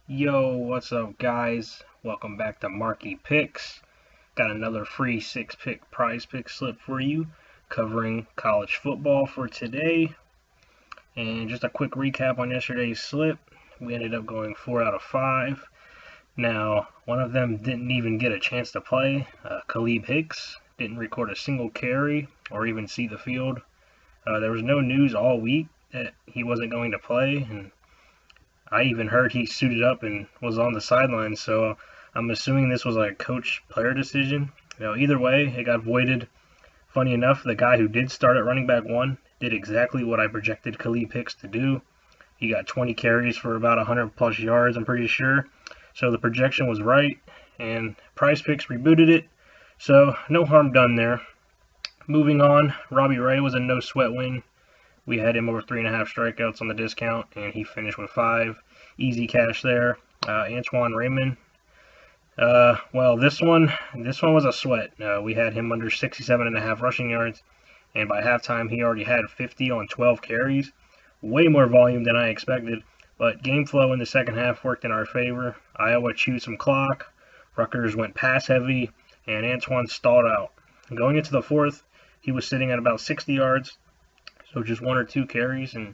Yo, what's up, guys? Welcome back to Marky Picks. Got another free 6-pick prize pick slip for you covering college football for today. And just a quick recap on yesterday's slip. We ended up going 4 out of 5. Now, one of them didn't even get a chance to play. Khalib Hicks didn't record a single carry or even see the field. There was no news all week that he wasn't going to play, and I even heard he suited up and was on the sidelines, so I'm assuming this was like a coach-player decision. Either way, it got voided. Funny enough, the guy who did start at running back 1 did exactly what I projected Khalib Hicks to do. He got 20 carries for about 100-plus yards, I'm pretty sure. So the projection was right, and PrizePicks rebooted it, so no harm done there. Moving on, Robbie Ray was a no-sweat win. We had him over 3.5 strikeouts on the discount, and he finished with 5. Easy cash there. Antoine Raymond. Well, this one was a sweat. We had him under 67.5 rushing yards, and by halftime he already had 50 on 12 carries. Way more volume than I expected, but game flow in the second half worked in our favor. Iowa chewed some clock. Rutgers went pass heavy, and Antoine stalled out. Going into the fourth, he was sitting at about 60 yards. So just 1 or 2 carries and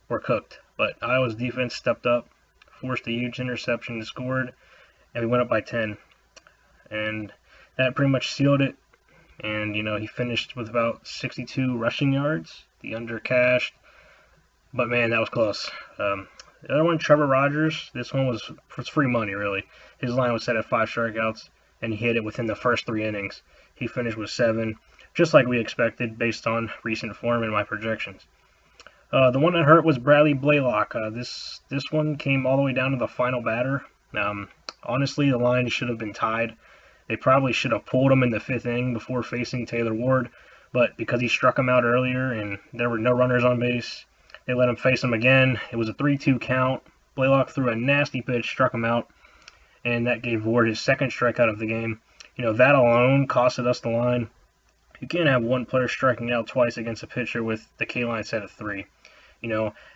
we're cooked. But Iowa's defense stepped up, forced a huge interception and scored, and we went up by 10. And that pretty much sealed it. And, he finished with about 62 rushing yards. The under cashed. But, man, that was close. The other one, Trevor Rogers, this one was free money, really. His line was set at 5 strikeouts, and he hit it within the first 3 innings. He finished with 7. Just like we expected based on recent form and my projections. The one that hurt was Bradley Blaylock. This one came all the way down to the final batter. Honestly, the line should have been tied. They probably should have pulled him in the 5th inning before facing Taylor Ward, but because he struck him out earlier and there were no runners on base, they let him face him again. It was a 3-2 count. Blaylock threw a nasty pitch, struck him out, and that gave Ward his 2nd strikeout of the game. That alone costed us the line. You can't have one player striking out twice against a pitcher with the K line set at 3.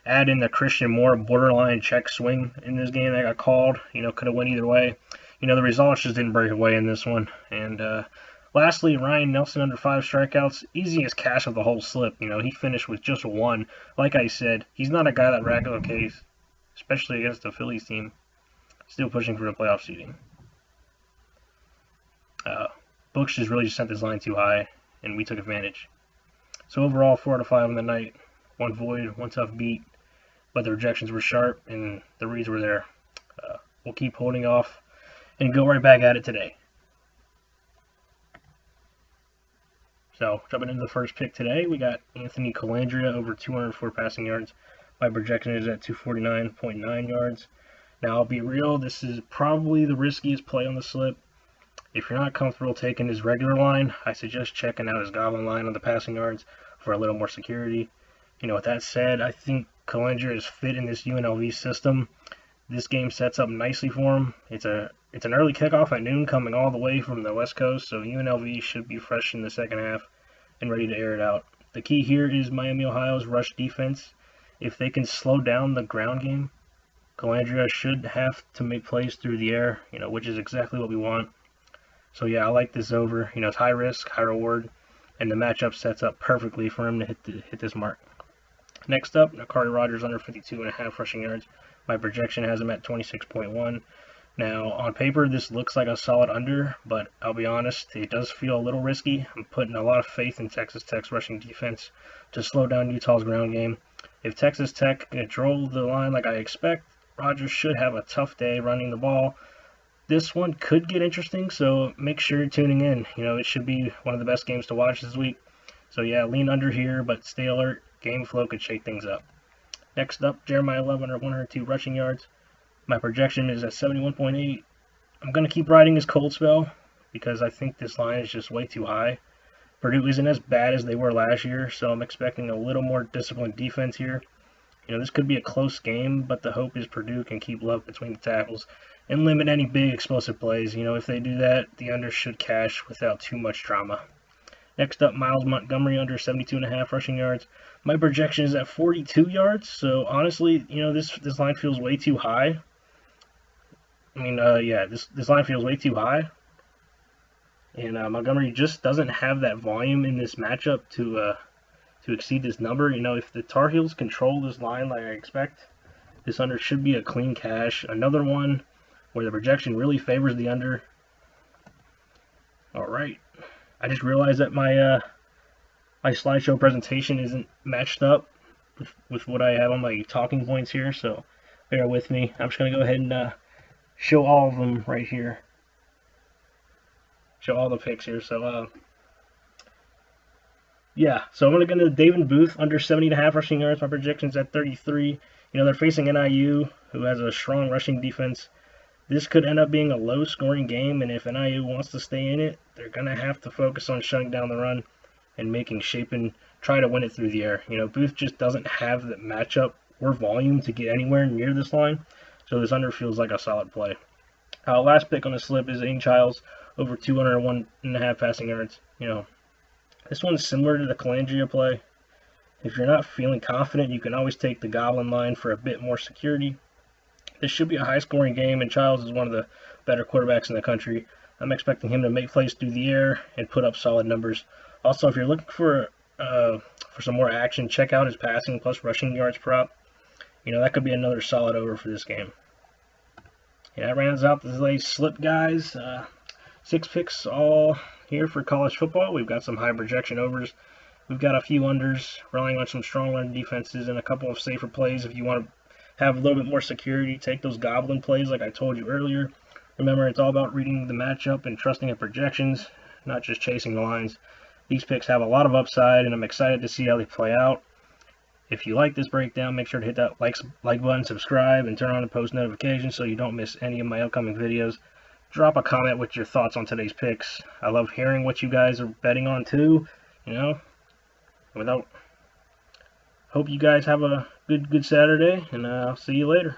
Add in the Christian Moore borderline check swing in this game that got called. Could have went either way. The results just didn't break away in this one. And lastly, Ryan Nelson under 5 strikeouts. Easiest cash of the whole slip. He finished with just 1. Like I said, he's not a guy that regular case, especially against the Phillies team. Still pushing for the playoff seeding. Books just really sent this line too high, and we took advantage. So overall, 4 out of 5 on the night. 1 void, 1 tough beat, but the rejections were sharp and the reads were there. We'll keep holding off and go right back at it today. So jumping into the first pick today, we got Anthony Colandrea over 204 passing yards. My projection is at 249.9 yards. Now I'll be real, this is probably the riskiest play on the slip. If you're not comfortable taking his regular line, I suggest checking out his goblin line on the passing yards for a little more security. With that said, I think Colandrea is fit in this UNLV system. This game sets up nicely for him. It's an early kickoff at noon coming all the way from the West Coast, so UNLV should be fresh in the second half and ready to air it out. The key here is Miami, Ohio's rush defense. If they can slow down the ground game, Colandrea should have to make plays through the air, which is exactly what we want. So yeah, I like this over. It's high risk, high reward, and the matchup sets up perfectly for him to hit this mark. Next up, Naquari Rogers under 52.5 rushing yards. My projection has him at 26.1. Now, on paper, this looks like a solid under, but I'll be honest, it does feel a little risky. I'm putting a lot of faith in Texas Tech's rushing defense to slow down Utah's ground game. If Texas Tech controls the line like I expect, Rogers should have a tough day running the ball. This one could get interesting, so make sure you're tuning in. It should be one of the best games to watch this week. So yeah, lean under here, but stay alert. Game flow could shake things up. Next up, Jermiyah 11 or 102 rushing yards. My projection is at 71.8. I'm going to keep riding his cold spell because I think this line is just way too high. Purdue isn't as bad as they were last year, so I'm expecting a little more disciplined defense here. This could be a close game, but the hope is Purdue can keep love between the tackles and limit any big explosive plays. If they do that, the under should cash without too much drama. Next up, Myles Montgomery under 72.5 rushing yards. My projection is at 42 yards, so honestly, this line feels way too high. Yeah, this line feels way too high, and Montgomery just doesn't have that volume in this matchup to exceed this number. If the Tar Heels control this line like I expect, this under should be a clean cash. Another one where the projection really favors the under. All right, I just realized that my slideshow presentation isn't matched up with what I have on my talking points here, so bear with me. I'm just gonna go ahead and show all of them right here. Show all the picks here. So yeah, so I'm gonna go to Davon Booth under 70.5 rushing yards. My projection's at 33. They're facing NIU, who has a strong rushing defense. This could end up being a low-scoring game, and if NIU wants to stay in it, they're gonna have to focus on shutting down the run and making Shapen try to win it through the air. Booth just doesn't have the matchup or volume to get anywhere near this line, so this under feels like a solid play. Last pick on the slip is Aidan Chiles over 201.5 passing yards. This one's similar to the Colandrea play. If you're not feeling confident, you can always take the goblin line for a bit more security. This should be a high-scoring game, and Chiles is one of the better quarterbacks in the country. I'm expecting him to make plays through the air and put up solid numbers. Also, if you're looking for some more action, check out his passing plus rushing yards prop. That could be another solid over for this game. Yeah, that rounds out today's slip, guys. 6 picks all here for college football. We've got some high projection overs. We've got a few unders, relying on some strong run defenses and a couple of safer plays. If you want to have a little bit more security, take those goblin plays like I told you earlier. Remember, it's all about reading the matchup and trusting in projections, not just chasing the lines. These picks have a lot of upside, and I'm excited to see how they play out. If you like this breakdown, make sure to hit that like button, subscribe, and turn on the post notifications so you don't miss any of my upcoming videos. Drop a comment with your thoughts on today's picks. I love hearing what you guys are betting on too. Hope you guys have a good Saturday, and I'll see you later.